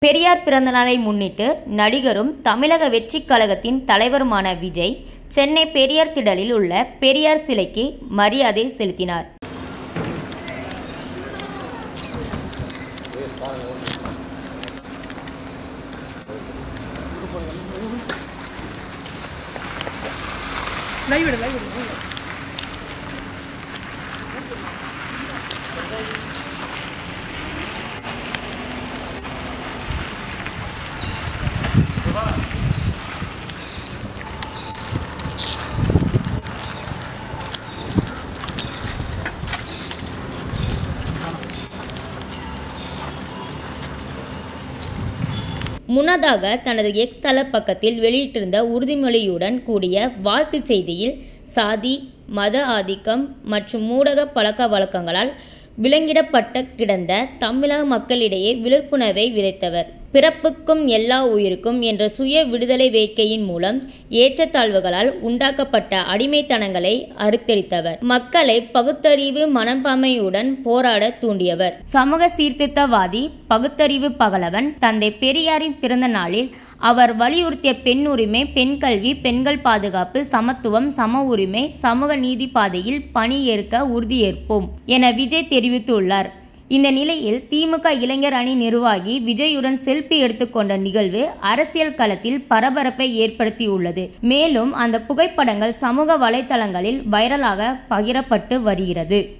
பெரியார் பிறந்தநாளை முன்னிட்டு நடிகரும் தமிழக வெற்றிக் கழகத்தின் தலைவருமான விஜய் சென்னை பெரியார் திடலில் உள்ள பெரியார் சிலைக்கு மரியாதை செலுத்தினார். முன்னதாக தனது எக்ஸ் தள பக்கத்தில் வெளியிட்டிருந்த உறுதிமொழியுடன் கூடிய வாழ்த்துச் செய்தியில் சாதி, மத ஆதிக்கம் மற்றும் மூடக பழக்க வழக்கங்களால் விலங்கிடப்பட்டு கிடந்த தமிழக மக்களிடையே விழிப்புணர்வை விதைத்தவர். பிறப்புக்கும் எல்லா உயிருக்கும் என்ற சுய விடுதலை வேட்கையின் மூலம் ஏற்றத்தாழ்வுகளால் உண்டாக்கப்பட்ட அடிமைத்தனங்களை அறுத்தெரித்தவர். மக்களை பகுத்தறிவு மனப்பான்மையுடன் போராட தூண்டியவர். சமூக சீர்திருத்தவாதி, பகுத்தறிவு பகலவன் தந்தை பெரியாரின் பிறந்த நாளில் அவர் வலியுறுத்திய பெண் உரிமை, பெண் கல்வி, பெண்கள் பாதுகாப்பு, சமத்துவம், சம உரிமை, சமூக நீதி பாதையில் பணி ஏற்க உறுதியேற்போம் என விஜய் தெரிவித்துள்ளார். இந்த நிலையில் திமுக இளைஞர் அணி நிர்வாகி விஜயுடன் செல்பி எடுத்துக்கொண்ட நிகழ்வு அரசியல் களத்தில் பரபரப்பை ஏற்படுத்தியுள்ளது. மேலும் அந்த புகைப்படங்கள் சமூக வலைதளங்களில் வைரலாக பகிரப்பட்டு வருகிறது.